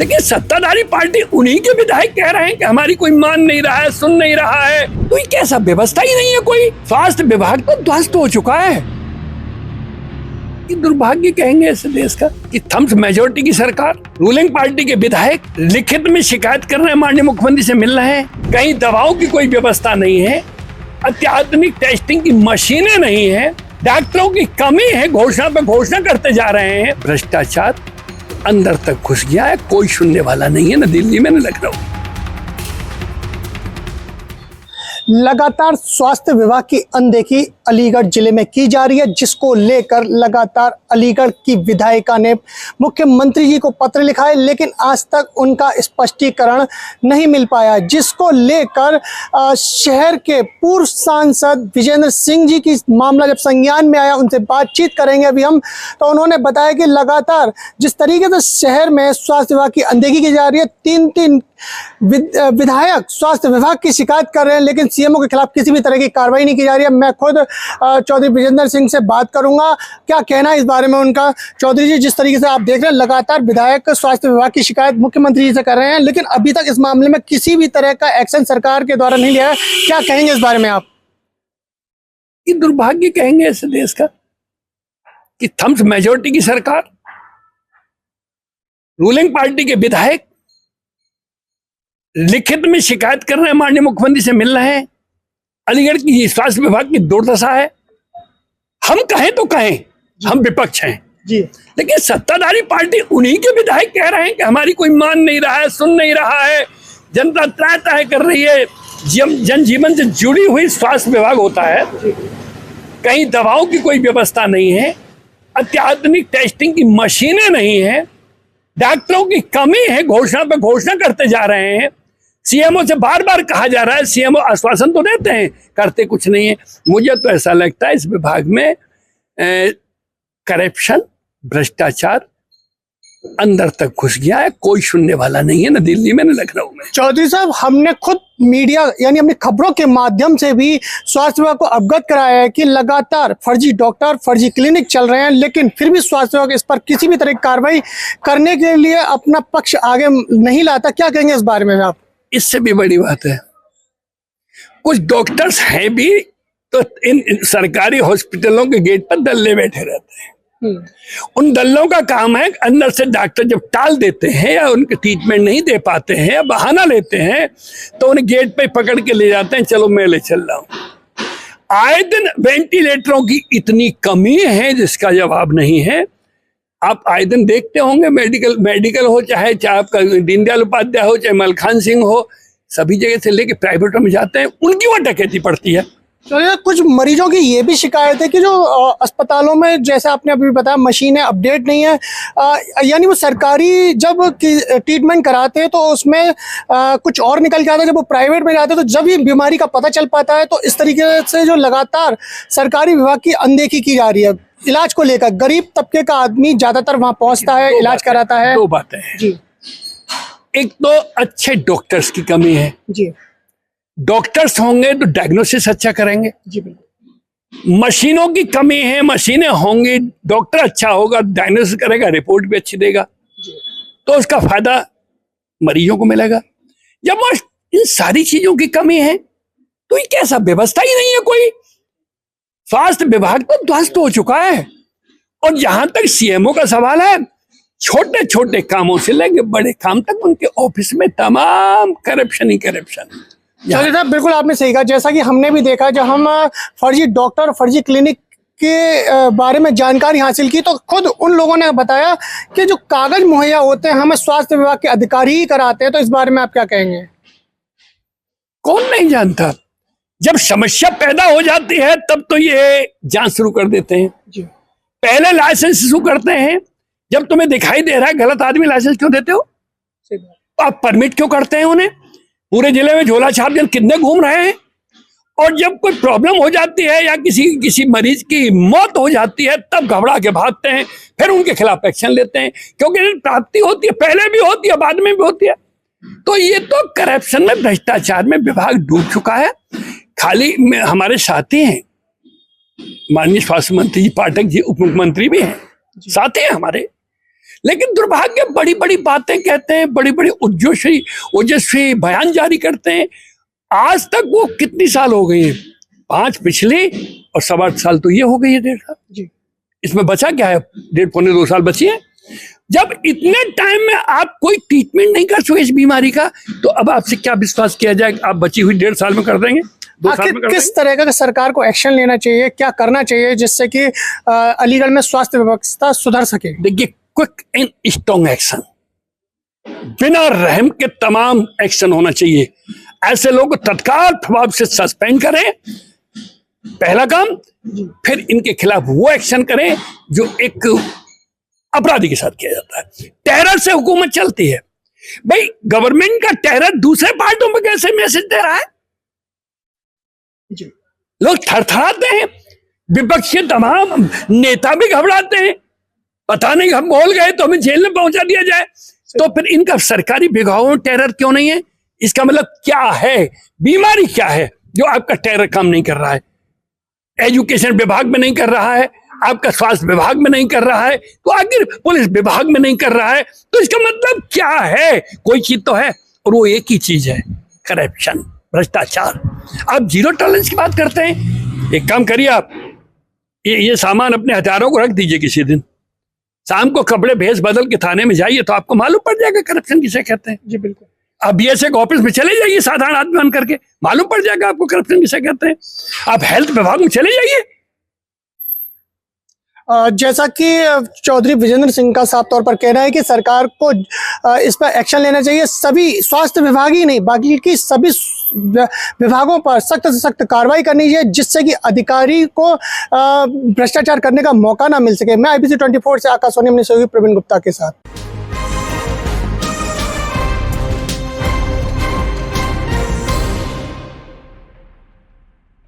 लेकिन सत्ताधारी पार्टी उन्हीं के विधायक कह रहे हैं कि हमारी कोई मान नहीं रहा है, सुन नहीं रहा है। तो ये कैसा व्यवस्था ही नहीं है कोई। स्वास्थ्य विभाग तो ध्वस्त हो चुका है। ये दुर्भाग्य कहेंगे इस देश का कि थम्स मेजोरिटी की सरकार, रूलिंग पार्टी के विधायक लिखित में शिकायत कर रहे हैं, माननीय मुख्यमंत्री से मिल रहे हैं। कहीं दवाओं की कोई व्यवस्था नहीं है, अत्याधुनिक टेस्टिंग की मशीनें नहीं है, डॉक्टरों की कमी है, घोषणा पे घोषणा करते जा रहे हैं। भ्रष्टाचार अंदर तक घुस गया है, कोई सुनने वाला नहीं है, न दिल्ली में न लखनऊ। लगातार स्वास्थ्य विभाग की अनदेखी अलीगढ़ जिले में की जा रही है, जिसको लेकर लगातार अलीगढ़ की विधायिका ने मुख्यमंत्री जी को पत्र लिखा है, लेकिन आज तक उनका स्पष्टीकरण नहीं मिल पाया, जिसको लेकर शहर के पूर्व सांसद विजेंद्र सिंह जी की मामला जब संज्ञान में आया, उनसे बातचीत करेंगे अभी हम। तो उन्होंने बताया कि लगातार जिस तरीके से शहर में स्वास्थ्य विभाग की अनदेखी की जा रही है, तीन विधायक स्वास्थ्य विभाग की शिकायत कर रहे हैं, लेकिन सीएमओ के खिलाफ किसी भी तरह की कार्रवाई नहीं की जा रही है। मैं खुद चौधरी विजेंद्र सिंह से बात करूंगा, क्या कहना है इस बारे में उनका। चौधरी जी, जिस तरीके से आप देख रहे हैं, लगातार विधायक स्वास्थ्य विभाग की शिकायत मुख्यमंत्री जी से कर रहे हैं, लेकिन अभी तक इस मामले में किसी भी तरह का एक्शन सरकार के द्वारा नहीं लिया है। क्या कहेंगे इस बारे में आप? ये दुर्भाग्य कहेंगे इस देश का कि थम्स मेजोरिटी की सरकार, रूलिंग पार्टी के विधायक लिखित में शिकायत कर रहे हैं, माननीय मुख्यमंत्री से मिल रहे हैं। अलीगढ़ की स्वास्थ्य विभाग की दुर्दशा है। हम कहें तो कहें, हम विपक्ष हैं जी, लेकिन सत्ताधारी पार्टी उन्हीं के विधायक कह रहे हैं कि हमारी कोई मान नहीं रहा है, सुन नहीं रहा है। जनता त्राह त्राह कर रही है। जनजीवन से जुड़ी हुई स्वास्थ्य विभाग होता है, कहीं दवाओं की कोई व्यवस्था नहीं है, अत्याधुनिक टेस्टिंग की मशीनें नहीं है, डॉक्टरों की कमी है, घोषणा पे घोषणा करते जा रहे हैं। सीएमओ से बार बार कहा जा रहा है, सीएमओ आश्वासन तो देते हैं, करते कुछ नहीं है। मुझे तो ऐसा लगता है इस विभाग में करप्शन, भ्रष्टाचार अंदर तक घुस गया है, कोई सुनने वाला नहीं है, न दिल्ली में न लखनऊ में। चौधरी साहब, हमने खुद मीडिया यानी अपनी खबरों के माध्यम से भी स्वास्थ्य विभाग को अवगत कराया है कि लगातार फर्जी डॉक्टर, फर्जी क्लिनिक चल रहे हैं, लेकिन फिर भी स्वास्थ्य विभाग इस पर किसी भी तरह की कार्रवाई करने के लिए अपना पक्ष आगे नहीं लाता। क्या कहेंगे इस बारे में आप? इससे भी बड़ी बात है, कुछ डॉक्टर्स हैं भी तो इन सरकारी हॉस्पिटलों के गेट पर दल्ले बैठे रहते हैं। उन दल्लों का काम है, अंदर से डॉक्टर जब टाल देते हैं या उनके ट्रीटमेंट नहीं दे पाते हैं या बहाना लेते हैं, तो उन्हें गेट पे पकड़ के ले जाते हैं, चलो मैं ले चल रहा हूं। आए दिन वेंटिलेटरों की इतनी कमी है जिसका जवाब नहीं है। आप आए दिन देखते होंगे, मेडिकल हो, चाहे आपका दीनदयाल उपाध्याय हो, चाहे मलखान सिंह हो, सभी जगह से लेके प्राइवेटों में जाते हैं, उनकी वह डकैती पड़ती है। तो कुछ मरीजों की ये भी शिकायत है कि जो अस्पतालों में, जैसे आपने अभी बताया, मशीनें अपडेट नहीं है, यानी वो सरकारी जब ट्रीटमेंट कराते हैं तो उसमें कुछ और निकल के आता है, जब वो प्राइवेट में जाते हैं तो जब ये बीमारी का पता चल पाता है। तो इस तरीके से जो लगातार सरकारी विभाग की अनदेखी की जा रही है इलाज को लेकर, गरीब तबके का आदमी ज्यादातर वहां पहुंचता है, इलाज कराता है। दो बातें हैं जी। एक तो अच्छे डॉक्टर्स की कमी है जी, डॉक्टर्स होंगे तो डायग्नोसिस अच्छा करेंगे। जी बिल्कुल। मशीनों की कमी है, मशीनें होंगी, डॉक्टर अच्छा होगा, डायग्नोसिस करेगा, रिपोर्ट भी अच्छी देगा, तो उसका फायदा मरीजों को मिलेगा। जब इन सारी चीजों की कमी है तो ये कैसा व्यवस्था ही नहीं है कोई। स्वास्थ्य विभाग तो ध्वस्त हो चुका है। और जहां तक सीएमओ का सवाल है, छोटे छोटे कामों से लेकर बड़े काम तक उनके ऑफिस में तमाम करप्शन ही करप्शन। चलिए साहब, बिल्कुल आपने सही कहा। जैसा कि हमने भी देखा, जब हम फर्जी डॉक्टर, फर्जी क्लिनिक के बारे में जानकारी हासिल की, तो खुद उन लोगों ने बताया कि जो कागज मुहैया होते हैं हमें स्वास्थ्य विभाग के अधिकारी ही कराते हैं। तो इस बारे में आप क्या कहेंगे? कौन नहीं जानता। जब समस्या पैदा हो जाती है तब तो ये जांच शुरू कर देते हैं जी। पहले लाइसेंस इशू करते हैं। जब तुम्हें दिखाई दे रहा है गलत आदमी, लाइसेंस क्यों देते हो? आप परमिट क्यों करते हैं उन्हें? पूरे जिले में झोला छाप जन कितने घूम रहे हैं। और जब कोई प्रॉब्लम हो जाती है या किसी मरीज की मौत हो जाती है, तब घबरा के भागते हैं, फिर उनके खिलाफ एक्शन लेते हैं, क्योंकि प्राप्ति होती है, पहले भी होती है, बाद में भी होती है। तो ये तो करप्शन में, भ्रष्टाचार में विभाग डूब चुका है। खाली हमारे साथी हैं माननीय स्वास्थ्य मंत्री जी पाठक जी, उप मुख्यमंत्री भी हैं, साथी हैं हमारे, लेकिन दुर्भाग्य बड़ी बड़ी बातें कहते हैं, बड़ी बड़ी ओजस्वी बयान जारी करते हैं। आज तक वो कितनी साल हो गई है, 5 पिछले और 8.25 साल तो ये हो गई है, 1.5 साल जी। इसमें बचा क्या है, 1.5-2 साल बची है। जब इतने टाइम में आप कोई ट्रीटमेंट नहीं कर सके इस बीमारी का, तो अब आपसे क्या विश्वास किया जाए आप बची हुई 1.5 साल में कर देंगे, 2 साल में कर किस तरह का सरकार को एक्शन लेना चाहिए, क्या करना चाहिए जिससे कि अलीगढ़ में स्वास्थ्य व्यवस्था सुधर सके? देखिए, क्विक एंड स्ट्रॉन्ग एक्शन, बिना रहम के तमाम एक्शन होना चाहिए। ऐसे लोगों को तत्काल प्रभाव से सस्पेंड करें, पहला काम। फिर इनके खिलाफ वो एक्शन करें जो एक अपराधी के साथ किया जाता है। टेरर से हुकूमत चलती है भाई, गवर्नमेंट का टेरर दूसरे पार्टियों में कैसे मैसेज दे रहा है? जी। लोग थरथराते हैं, विपक्षी तमाम नेता भी घबराते हैं, पता नहीं हम बोल गए तो हमें जेल में पहुंचा दिया जाए। तो फिर इनका सरकारी विभागों में टेरर क्यों नहीं है? इसका मतलब क्या है, बीमारी क्या है जो आपका टेरर काम नहीं कर रहा है? एजुकेशन विभाग में नहीं कर रहा है, आपका स्वास्थ्य विभाग में नहीं कर रहा है, तो आखिर पुलिस विभाग में नहीं कर रहा है, तो इसका मतलब क्या है? कोई चीज तो है, और वो एक ही चीज है, करप्शन, भ्रष्टाचार। आप जीरो टॉलरेंस की बात करते हैं। एक काम करिए, आप ये सामान अपने हथियारों को रख दीजिए, किसी दिन शाम को कपड़े भेस बदल के थाने में जाइए तो आपको मालूम पड़ जाएगा करप्शन किसे कहते हैं। जी बिल्कुल। आप बीएसएफ ऑफिस में चले जाइए साधारण आदमी बन करके, मालूम पड़ जाएगा आपको करप्शन किसे कहते हैं। आप हेल्थ विभाग में चले जाइए। जैसा कि चौधरी विजेंद्र सिंह का साफ तौर पर कहना है कि सरकार को इस पर एक्शन लेना चाहिए, सभी स्वास्थ्य विभाग ही नहीं बाकी की सभी विभागों पर सख्त से सख्त कार्रवाई करनी चाहिए, जिससे कि अधिकारी को भ्रष्टाचार करने का मौका ना मिल सके। मैं IBC 24 से आकाशवाणी में प्रवीण गुप्ता के साथ।